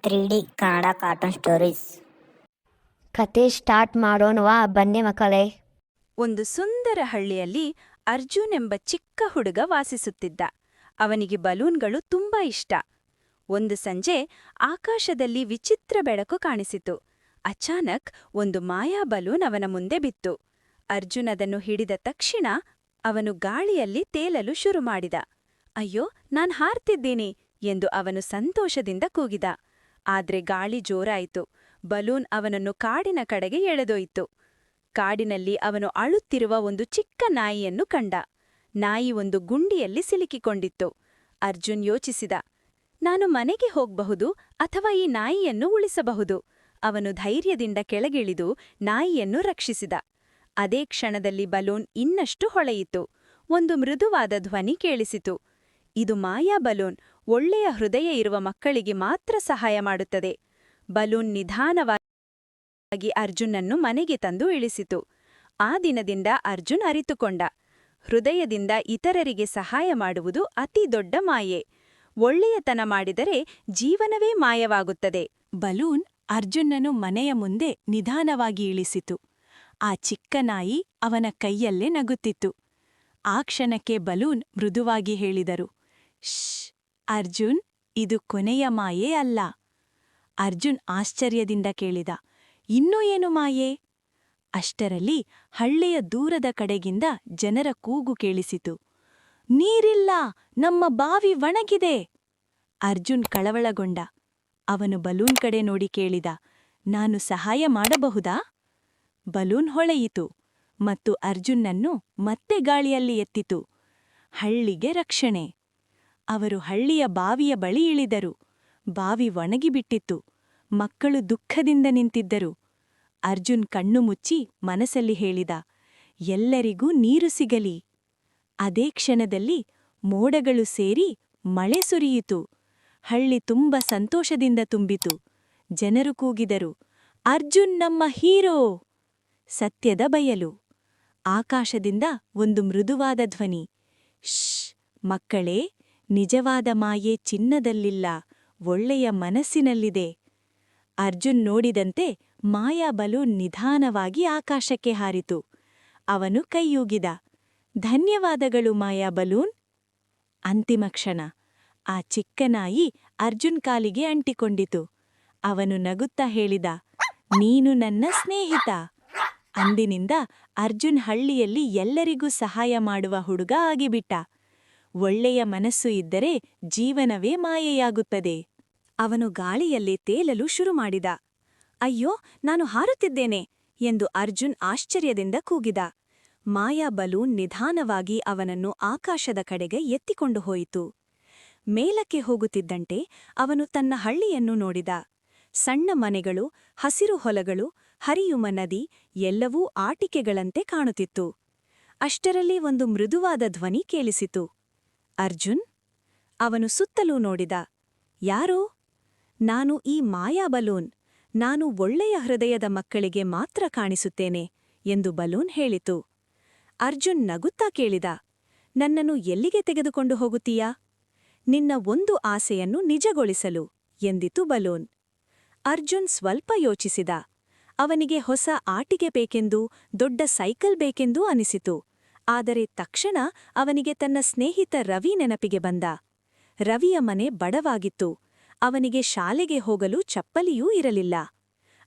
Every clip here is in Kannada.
3D Kannada cartoon stories. ಕತೆ ಸ್ಟಾರ್ಟ್ ಮಾಡೋಣವಾ? ಬನ್ನಿ ಮಕ್ಕಳೇ. ಒಂದು ಸುಂದರ ಹಳ್ಳಿಯಲ್ಲಿ ಅರ್ಜುನ್ ಎಂಬ ಚಿಕ್ಕ ಹುಡುಗ ವಾಸಿಸುತ್ತಿದ್ದ. ಅವನಿಗೆ ಬಲೂನ್ಗಳು ತುಂಬಾ ಇಷ್ಟ. ಒಂದು ಸಂಜೆ ಆಕಾಶದಲ್ಲಿ ವಿಚಿತ್ರ ಬೆಳಕು ಕಾಣಿಸಿತು. ಅಚಾನಕ್ ಒಂದು ಮಾಯಾ ಬಲೂನ್ ಅವನ ಮುಂದೆ ಬಿತ್ತು. ಅರ್ಜುನ್ ಅದನ್ನು ಹಿಡಿದ ತಕ್ಷಣ ಅವನು ಗಾಳಿಯಲ್ಲಿ ತೇಲಲು ಶುರು ಮಾಡಿದ. ಅಯ್ಯೋ, ನಾನ್ ಹಾರ್ತಿದ್ದೀನಿ ಎಂದು ಅವನು ಸಂತೋಷದಿಂದ ಕೂಗಿದ. ಆದ್ರೆ ಗಾಳಿ ಜೋರಾಯಿತು. ಬಲೂನ್ ಅವನನ್ನು ಕಾಡಿನ ಕಡೆಗೆ ಎಳೆದೊಯ್ತು. ಕಾಡಿನಲ್ಲಿ ಅವನು ಅಳುತ್ತಿರುವ ಒಂದು ಚಿಕ್ಕ ನಾಯಿಯನ್ನು ಕಂಡ. ನಾಯಿ ಒಂದು ಗುಂಡಿಯಲ್ಲಿ ಸಿಲುಕಿಕೊಂಡಿತ್ತು. ಅರ್ಜುನ್ ಯೋಚಿಸಿದ, ನಾನು ಮನೆಗೆ ಹೋಗಬಹುದು ಅಥವಾ ಈ ನಾಯಿಯನ್ನು ಉಳಿಸಬಹುದು. ಅವನು ಧೈರ್ಯದಿಂದ ಕೆಳಗಿಳಿದು ನಾಯಿಯನ್ನು ರಕ್ಷಿಸಿದ. ಅದೇ ಕ್ಷಣದಲ್ಲಿ ಬಲೂನ್ ಇನ್ನಷ್ಟು ಹೊಳೆಯಿತು. ಒಂದು ಮೃದುವಾದ ಧ್ವನಿ ಕೇಳಿಸಿತು. ಇದು ಮಾಯಾ ಬಲೂನ್, ಒಳ್ಳೆಯ ಹೃದಯ ಇರುವ ಮಕ್ಕಳಿಗೆ ಮಾತ್ರ ಸಹಾಯ ಮಾಡುತ್ತದೆ. ಬಲೂನ್ ನಿಧಾನವಾಗಿ ಅರ್ಜುನನ್ನು ಮನೆಗೆ ತಂದು ಇಳಿಸಿತು. ಆ ದಿನದಿಂದ ಅರ್ಜುನ್ ಅರಿತುಕೊಂಡ, ಹೃದಯದಿಂದ ಇತರರಿಗೆ ಸಹಾಯ ಮಾಡುವುದು ಅತಿ ದೊಡ್ಡ ಮಾಯೆ. ಒಳ್ಳೆಯತನ ಮಾಡಿದರೆ ಜೀವನವೇ ಮಾಯವಾಗುತ್ತದೆ. ಬಲೂನ್ ಅರ್ಜುನನ್ನು ಮನೆಯ ಮುಂದೆ ನಿಧಾನವಾಗಿ ಇಳಿಸಿತು. ಆ ಚಿಕ್ಕ ನಾಯಿ ಅವನ ಕೈಯಲ್ಲೇ ನಗುತ್ತಿತ್ತು. ಆ ಕ್ಷಣಕ್ಕೆ ಬಲೂನ್ ಮೃದುವಾಗಿ ಹೇಳಿದರು, ಶ್ಶ್ ಅರ್ಜುನ್, ಇದು ಕೊನೆಯ ಮಾಯೆ ಅಲ್ಲ. ಅರ್ಜುನ್ ಆಶ್ಚರ್ಯದಿಂದ ಕೇಳಿದ, ಇನ್ನೂ ಏನು ಮಾಯೆ? ಅಷ್ಟರಲ್ಲಿ ಹಳ್ಳಿಯ ದೂರದ ಕಡೆಗಿಂದ ಜನರ ಕೂಗು ಕೇಳಿಸಿತು. ನೀರಿಲ್ಲ, ನಮ್ಮ ಬಾವಿ ಒಣಗಿದೆ. ಅರ್ಜುನ್ ಕಳವಳಗೊಂಡ. ಅವನು ಬಲೂನ್ ಕಡೆ ನೋಡಿ ಕೇಳಿದ, ನಾನು ಸಹಾಯ ಮಾಡಬಹುದಾ? ಬಲೂನ್ ಹೊಳೆಯಿತು ಮತ್ತು ಅರ್ಜುನ್ನನ್ನು ಮತ್ತೆ ಗಾಳಿಯಲ್ಲಿ ಎತ್ತಿತು. ಹಳ್ಳಿಗೆ ರಕ್ಷಣೆ. ಅವರು ಹಳ್ಳಿಯ ಬಾವಿಯ ಬಳಿ ಇಳಿದರು. ಬಾವಿ ಒಣಗಿಬಿಟ್ಟಿತ್ತು. ಮಕ್ಕಳು ದುಃಖದಿಂದ ನಿಂತಿದ್ದರು. ಅರ್ಜುನ್ ಕಣ್ಣು ಮುಚ್ಚಿ ಮನಸ್ಸಲ್ಲಿ ಹೇಳಿದ, ಎಲ್ಲರಿಗೂ ನೀರು ಸಿಗಲಿ. ಅದೇ ಕ್ಷಣದಲ್ಲಿ ಮೋಡಗಳು ಸೇರಿ ಮಳೆ ಸುರಿಯಿತು. ಹಳ್ಳಿ ತುಂಬ ಸಂತೋಷದಿಂದ ತುಂಬಿತು. ಜನರು ಕೂಗಿದರು, ಅರ್ಜುನ್ ನಮ್ಮ ಹೀರೋ! ಸತ್ಯದ ಬಯಲು. ಆಕಾಶದಿಂದ ಒಂದು ಮೃದುವಾದ ಧ್ವನಿ, ಶ್ಶ್ ಮಕ್ಕಳೇ, ನಿಜವಾದ ಮಾಯೆ ಚಿನ್ನದಲ್ಲಿಲ್ಲ, ಒಳ್ಳೆಯ ಮನಸ್ಸಿನಲ್ಲಿದೆ. ಅರ್ಜುನ್ ನೋಡಿದಂತೆ ಮಾಯಾ ಬಲೂನ್ ನಿಧಾನವಾಗಿ ಆಕಾಶಕ್ಕೆ ಹಾರಿತು. ಅವನು ಕೈಯೂಗಿದ, ಧನ್ಯವಾದಗಳು ಮಾಯಾ ಬಲೂನ್. ಅಂತಿಮ ಕ್ಷಣ, ಆ ಚಿಕ್ಕ ನಾಯಿ ಅರ್ಜುನ್ ಕಾಲಿಗೆ ಅಂಟಿಕೊಂಡಿತು. ಅವನು ನಗುತ್ತಾ ಹೇಳಿದ, ನೀನು ನನ್ನ ಸ್ನೇಹಿತ. ಅಂದಿನಿಂದ ಅರ್ಜುನ್ ಹಳ್ಳಿಯಲ್ಲಿ ಎಲ್ಲರಿಗೂ ಸಹಾಯ ಮಾಡುವ ಹುಡುಗ ಆಗಿಬಿಟ್ಟ. ಒಳ್ಳೆಯ ಮನಸ್ಸು ಇದ್ದರೆ ಜೀವನವೇ ಮಾಯೆಯಾಗುತ್ತದೆ. ಅವನು ಗಾಳಿಯಲ್ಲಿ ತೇಲಲು ಶುರು ಮಾಡಿದ. ಅಯ್ಯೋ, ನಾನು ಹಾರುತ್ತಿದ್ದೇನೆ ಎಂದು ಅರ್ಜುನ್ ಆಶ್ಚರ್ಯದಿಂದ ಕೂಗಿದ. ಮಾಯಾ ಬಲೂನ್ ನಿಧಾನವಾಗಿ ಅವನನ್ನು ಆಕಾಶದ ಕಡೆಗೆ ಎತ್ತಿಕೊಂಡು ಹೋಯಿತು. ಮೇಲಕ್ಕೆ ಹೋಗುತ್ತಿದ್ದಂತೆ ಅವನು ತನ್ನ ಹಳ್ಳಿಯನ್ನು ನೋಡಿದ. ಸಣ್ಣ ಮನೆಗಳು, ಹಸಿರು ಹೊಲಗಳು, ಹರಿಯುವ ನದಿ ಎಲ್ಲವೂ ಆಟಿಕೆಗಳಂತೆ ಕಾಣುತ್ತಿತ್ತು. ಅಷ್ಟರಲ್ಲಿ ಒಂದು ಮೃದುವಾದ ಧ್ವನಿ ಕೇಳಿಸಿತು, ಅರ್ಜುನ್. ಅವನು ಸುತ್ತಲೂ ನೋಡಿದ. ಯಾರೋ? ನಾನು ಈ ಮಾಯಾ ಬಲೂನ್. ನಾನು ಒಳ್ಳೆಯ ಹೃದಯದ ಮಕ್ಕಳಿಗೆ ಮಾತ್ರ ಕಾಣಿಸುತ್ತೇನೆ ಎಂದು ಬಲೂನ್ ಹೇಳಿತು. ಅರ್ಜುನ್ ನಗುತ್ತಾ ಕೇಳಿದ, ನನ್ನನ್ನು ಎಲ್ಲಿಗೆ ತೆಗೆದುಕೊಂಡು ಹೋಗುತ್ತೀಯಾ? ನಿನ್ನ ಒಂದು ಆಸೆಯನ್ನು ನಿಜಗೊಳಿಸಲು ಎಂದಿತು ಬಲೂನ್. ಅರ್ಜುನ್ ಸ್ವಲ್ಪ ಯೋಚಿಸಿದ. ಅವನಿಗೆ ಹೊಸ ಆಟಿಕೆ ಬೇಕೆಂದೂ ದೊಡ್ಡ ಸೈಕಲ್ ಬೇಕೆಂದೂ ಅನಿಸಿತು. ಆದರೆ ತಕ್ಷಣ ಅವನಿಗೆ ತನ್ನ ಸ್ನೇಹಿತ ರವಿ ನೆನಪಿಗೆ ಬಂದ. ರವಿಯ ಮನೆ ಬಡವಾಗಿತ್ತು. ಅವನಿಗೆ ಶಾಲೆಗೆ ಹೋಗಲು ಚಪ್ಪಲಿಯೂ ಇರಲಿಲ್ಲ.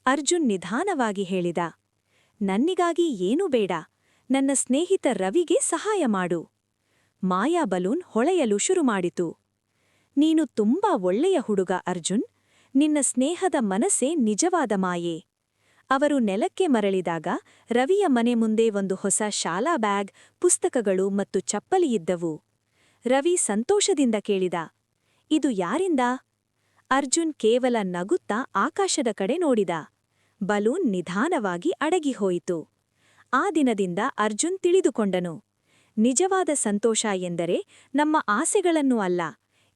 ಅರ್ಜುನ್ ನಿಧಾನವಾಗಿ ಹೇಳಿದ, ನನ್ನಿಗಾಗಿ ಏನೂ ಬೇಡ, ನನ್ನ ಸ್ನೇಹಿತ ರವಿಗೆ ಸಹಾಯ ಮಾಡು. ಮಾಯಾ ಬಲೂನ್ ಹೊಳೆಯಲು ಶುರುಮಾಡಿತು. ನೀನು ತುಂಬಾ ಒಳ್ಳೆಯ ಹುಡುಗ ಅರ್ಜುನ್. ನಿನ್ನ ಸ್ನೇಹದ ಮನಸ್ಸೇ ನಿಜವಾದ ಮಾಯೆ. ಅವರು ನೆಲಕ್ಕೆ ಮರಳಿದಾಗ ರವಿಯ ಮನೆ ಮುಂದೆ ಒಂದು ಹೊಸ ಶಾಲಾ ಬ್ಯಾಗ್, ಪುಸ್ತಕಗಳು ಮತ್ತು ಚಪ್ಪಲಿಯಿದ್ದವು. ರವಿ ಸಂತೋಷದಿಂದ ಕೇಳಿದ, ಇದು ಯಾರಿಂದ? ಅರ್ಜುನ್ ಕೇವಲ ನಗುತ್ತಾ ಆಕಾಶದ ಕಡೆ ನೋಡಿದ. ಬಲೂನ್ ನಿಧಾನವಾಗಿ ಅಡಗಿಹೋಯಿತು. ಆ ದಿನದಿಂದ ಅರ್ಜುನ್ ತಿಳಿದುಕೊಂಡನು, ನಿಜವಾದ ಸಂತೋಷ ಎಂದರೆ ನಮ್ಮ ಆಸೆಗಳನ್ನು ಅಲ್ಲ,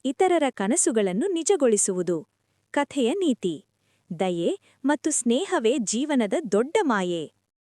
ಇತರರ ಕನಸುಗಳನ್ನು ನಿಜಗೊಳಿಸುವುದು. ಕಥೆಯ ನೀತಿ: ದಯೆ ಮತ್ತು ಸ್ನೇಹವೇ ಜೀವನದ ದೊಡ್ಡ ಮಾಯೆ.